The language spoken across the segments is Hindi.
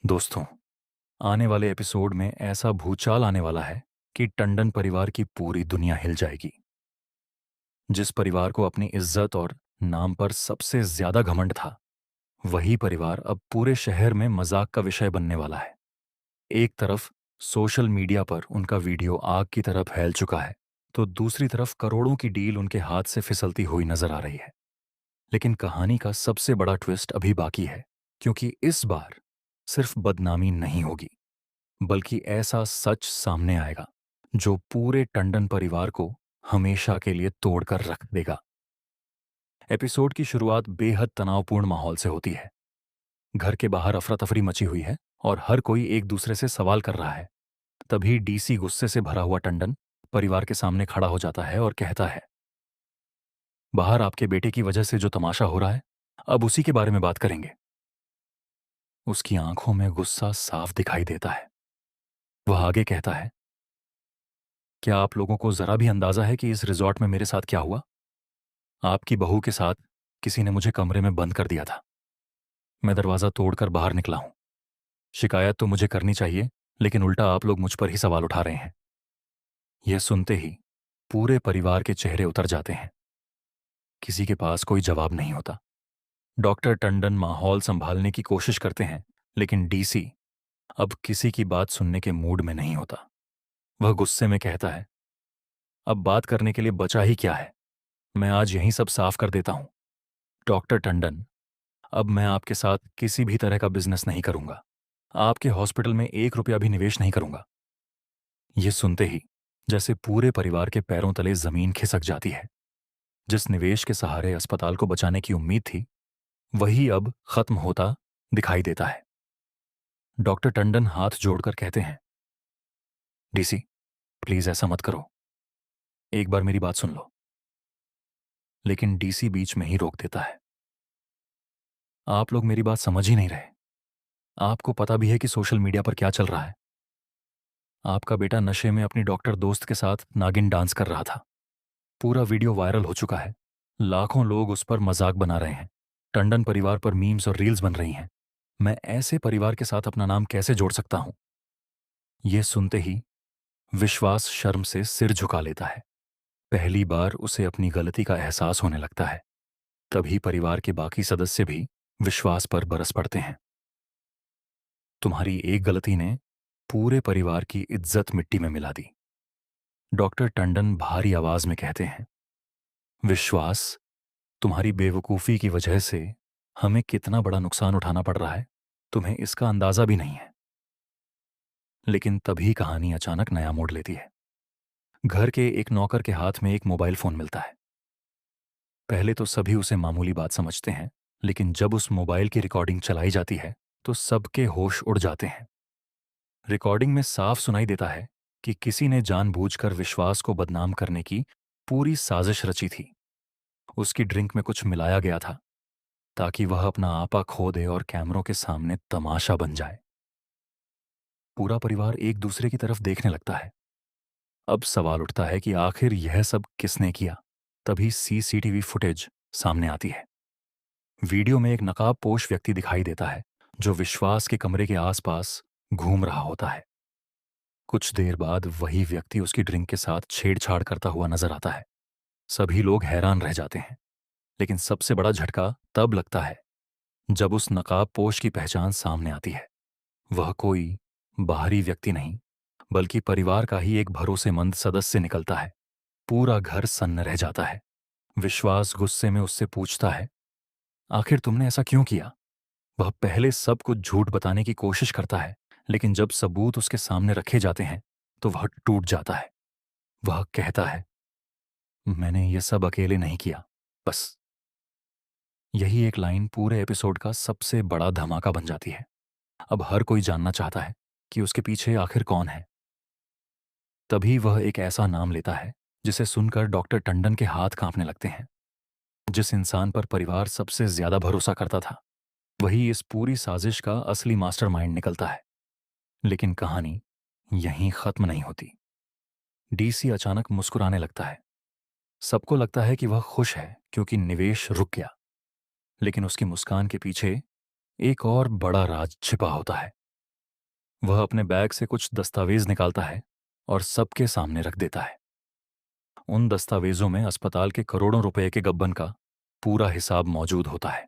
दोस्तों, आने वाले एपिसोड में ऐसा भूचाल आने वाला है कि टंडन परिवार की पूरी दुनिया हिल जाएगी। जिस परिवार को अपनी इज्जत और नाम पर सबसे ज्यादा घमंड था, वही परिवार अब पूरे शहर में मजाक का विषय बनने वाला है। एक तरफ सोशल मीडिया पर उनका वीडियो आग की तरह फैल चुका है, तो दूसरी तरफ करोड़ों की डील उनके हाथ से फिसलती हुई नजर आ रही है। लेकिन कहानी का सबसे बड़ा ट्विस्ट अभी बाकी है, क्योंकि इस बार सिर्फ बदनामी नहीं होगी, बल्कि ऐसा सच सामने आएगा जो पूरे टंडन परिवार को हमेशा के लिए तोड़कर रख देगा। एपिसोड की शुरुआत बेहद तनावपूर्ण माहौल से होती है। घर के बाहर अफरा तफरी मची हुई है और हर कोई एक दूसरे से सवाल कर रहा है। तभी डीसी गुस्से से भरा हुआ टंडन परिवार के सामने खड़ा हो जाता है और कहता है, बाहर आपके बेटे की वजह से जो तमाशा हो रहा है, अब उसी के बारे में बात करेंगे। उसकी आंखों में गुस्सा साफ दिखाई देता है। वह आगे कहता है, क्या आप लोगों को जरा भी अंदाजा है कि इस रिजॉर्ट में मेरे साथ क्या हुआ? आपकी बहू के साथ किसी ने मुझे कमरे में बंद कर दिया था। मैं दरवाजा तोड़कर बाहर निकला हूं। शिकायत तो मुझे करनी चाहिए, लेकिन उल्टा आप लोग मुझ पर ही सवाल उठा रहे हैं। यह सुनते ही पूरे परिवार के चेहरे उतर जाते हैं। किसी के पास कोई जवाब नहीं होता। डॉक्टर टंडन माहौल संभालने की कोशिश करते हैं, लेकिन डीसी अब किसी की बात सुनने के मूड में नहीं होता। वह गुस्से में कहता है, अब बात करने के लिए बचा ही क्या है? मैं आज यहीं सब साफ कर देता हूं। डॉक्टर टंडन, अब मैं आपके साथ किसी भी तरह का बिजनेस नहीं करूंगा। आपके हॉस्पिटल में 1 रुपया भी निवेश नहीं करूंगा। यह सुनते ही जैसे पूरे परिवार के पैरों तले जमीन खिसक जाती है। जिस निवेश के सहारे अस्पताल को बचाने की उम्मीद थी, वही अब खत्म होता दिखाई देता है। डॉक्टर टंडन हाथ जोड़कर कहते हैं, डीसी, प्लीज ऐसा मत करो। एक बार मेरी बात सुन लो। लेकिन डीसी बीच में ही रोक देता है। आप लोग मेरी बात समझ ही नहीं रहे। आपको पता भी है कि सोशल मीडिया पर क्या चल रहा है। आपका बेटा नशे में अपनी डॉक्टर दोस्त के साथ नागिन डांस कर रहा था। पूरा वीडियो वायरल हो चुका है। लाखों लोग उस पर मजाक बना रहे हैं। टंडन परिवार पर मीम्स और रील्स बन रही हैं। मैं ऐसे परिवार के साथ अपना नाम कैसे जोड़ सकता हूं? यह सुनते ही विश्वास शर्म से सिर झुका लेता है। पहली बार उसे अपनी गलती का एहसास होने लगता है। तभी परिवार के बाकी सदस्य भी विश्वास पर बरस पड़ते हैं। तुम्हारी एक गलती ने पूरे परिवार की इज्जत मिट्टी में मिला दी। डॉक्टर टंडन भारी आवाज में कहते हैं, विश्वास, तुम्हारी बेवकूफी की वजह से हमें कितना बड़ा नुकसान उठाना पड़ रहा है, तुम्हें इसका अंदाजा भी नहीं है। लेकिन तभी कहानी अचानक नया मोड़ लेती है। घर के एक नौकर के हाथ में एक मोबाइल फोन मिलता है। पहले तो सभी उसे मामूली बात समझते हैं, लेकिन जब उस मोबाइल की रिकॉर्डिंग चलाई जाती है तो सबके होश उड़ जाते हैं। रिकॉर्डिंग में साफ सुनाई देता है कि किसी ने जानबूझकर विश्वास को बदनाम करने की पूरी साजिश रची थी। उसकी ड्रिंक में कुछ मिलाया गया था ताकि वह अपना आपा खो दे और कैमरों के सामने तमाशा बन जाए। पूरा परिवार एक दूसरे की तरफ देखने लगता है। अब सवाल उठता है कि आखिर यह सब किसने किया? तभी सीसीटीवी फुटेज सामने आती है। वीडियो में एक नकाबपोश व्यक्ति दिखाई देता है जो विश्वास के कमरे के आसपास घूम रहा होता है। कुछ देर बाद वही व्यक्ति उसकी ड्रिंक के साथ छेड़छाड़ करता हुआ नजर आता है। सभी लोग हैरान रह जाते हैं, लेकिन सबसे बड़ा झटका तब लगता है जब उस नकाबपोश की पहचान सामने आती है। वह कोई बाहरी व्यक्ति नहीं, बल्कि परिवार का ही एक भरोसेमंद सदस्य निकलता है। पूरा घर सन्न रह जाता है। विश्वास गुस्से में उससे पूछता है, आखिर तुमने ऐसा क्यों किया? वह पहले सब कुछ झूठ बताने की कोशिश करता है, लेकिन जब सबूत उसके सामने रखे जाते हैं तो वह टूट जाता है। वह कहता है, मैंने ये सब अकेले नहीं किया, बस। यही एक लाइन पूरे एपिसोड का सबसे बड़ा धमाका बन जाती है। अब हर कोई जानना चाहता है कि उसके पीछे आखिर कौन है। तभी वह एक ऐसा नाम लेता है जिसे सुनकर डॉक्टर टंडन के हाथ कांपने लगते हैं। जिस इंसान पर परिवार सबसे ज्यादा भरोसा करता था, वही इस पूरी साजिश का असली मास्टरमाइंड निकलता है। लेकिन कहानी यहीं खत्म नहीं होती। डीसी अचानक मुस्कुराने लगता है। सबको लगता है कि वह खुश है क्योंकि निवेश रुक गया, लेकिन उसकी मुस्कान के पीछे एक और बड़ा राज छिपा होता है। वह अपने बैग से कुछ दस्तावेज निकालता है और सबके सामने रख देता है। उन दस्तावेजों में अस्पताल के करोड़ों रुपए के गबन का पूरा हिसाब मौजूद होता है।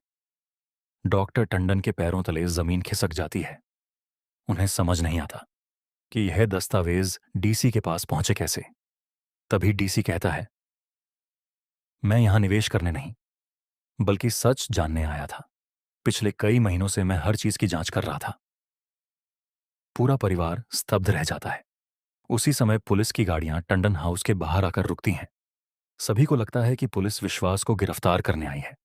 डॉक्टर टंडन के पैरों तले जमीन खिसक जाती है। उन्हें समझ नहीं आता कि यह दस्तावेज डीसी के पास पहुंचे कैसे। तभी डीसी कहता है, मैं यहां निवेश करने नहीं, बल्कि सच जानने आया था। पिछले कई महीनों से मैं हर चीज की जांच कर रहा था। पूरा परिवार स्तब्ध रह जाता है। उसी समय पुलिस की गाड़ियां टंडन हाउस के बाहर आकर रुकती हैं। सभी को लगता है कि पुलिस विश्वास को गिरफ्तार करने आई है,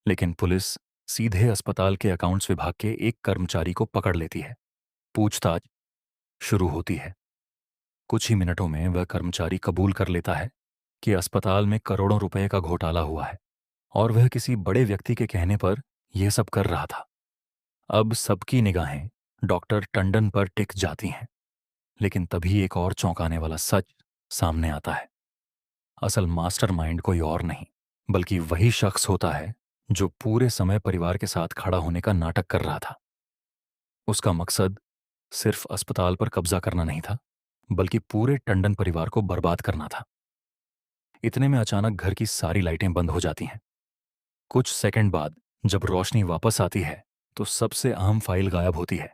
लेकिन पुलिस सीधे अस्पताल के अकाउंट्स विभाग के एक कर्मचारी को पकड़ लेती है। पूछताछ शुरू होती है। कुछ ही मिनटों में वह कर्मचारी कबूल कर लेता है कि अस्पताल में करोड़ों रुपए का घोटाला हुआ है और वह किसी बड़े व्यक्ति के कहने पर यह सब कर रहा था। अब सबकी निगाहें डॉक्टर टंडन पर टिक जाती हैं। लेकिन तभी एक और चौंकाने वाला सच सामने आता है। असल मास्टरमाइंड कोई और नहीं, बल्कि वही शख्स होता है जो पूरे समय परिवार के साथ खड़ा होने का नाटक कर रहा था। उसका मकसद सिर्फ अस्पताल पर कब्जा करना नहीं था, बल्कि पूरे टंडन परिवार को बर्बाद करना था। इतने में अचानक घर की सारी लाइटें बंद हो जाती हैं। कुछ सेकंड बाद जब रोशनी वापस आती है तो सबसे अहम फाइल गायब होती है।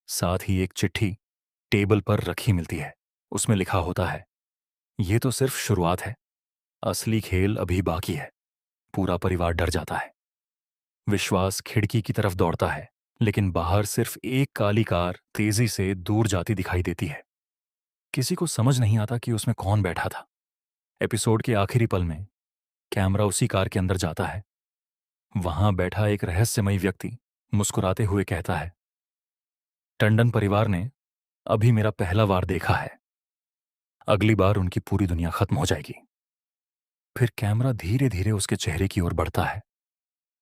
साथ ही एक चिट्ठी टेबल पर रखी मिलती है। उसमें लिखा होता है, ये तो सिर्फ शुरुआत है, असली खेल अभी बाकी है। पूरा परिवार डर जाता है। विश्वास खिड़की की तरफ दौड़ता है, लेकिन बाहर सिर्फ एक काली कार तेजी से दूर जाती दिखाई देती है। किसी को समझ नहीं आता कि उसमें कौन बैठा था। एपिसोड के आखिरी पल में कैमरा उसी कार के अंदर जाता है। वहां बैठा एक रहस्यमयी व्यक्ति मुस्कुराते हुए कहता है, टंडन परिवार ने अभी मेरा पहला वार देखा है, अगली बार उनकी पूरी दुनिया खत्म हो जाएगी। फिर कैमरा धीरे धीरे उसके चेहरे की ओर बढ़ता है।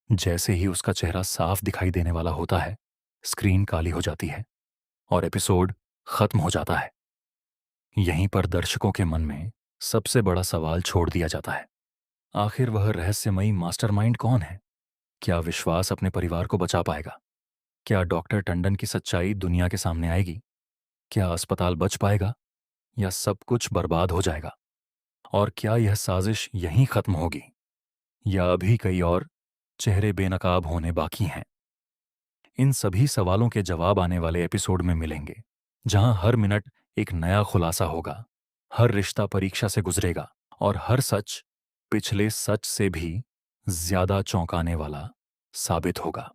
जैसे ही उसका चेहरा साफ दिखाई देने वाला होता है, स्क्रीन काली हो जाती है और एपिसोड खत्म हो जाता है। यहीं पर दर्शकों के मन में सबसे बड़ा सवाल छोड़ दिया जाता है। आखिर वह रहस्यमयी मास्टरमाइंड कौन है? क्या विश्वास अपने परिवार को बचा पाएगा? क्या डॉक्टर टंडन की सच्चाई दुनिया के सामने आएगी? क्या अस्पताल बच पाएगा या सब कुछ बर्बाद हो जाएगा? और क्या यह साजिश यहीं खत्म होगी या अभी कई और चेहरे बेनकाब होने बाकी हैं? इन सभी सवालों के जवाब आने वाले एपिसोड में मिलेंगे, जहां हर मिनट एक नया खुलासा होगा, हर रिश्ता परीक्षा से गुजरेगा और हर सच पिछले सच से भी ज्यादा चौंकाने वाला साबित होगा।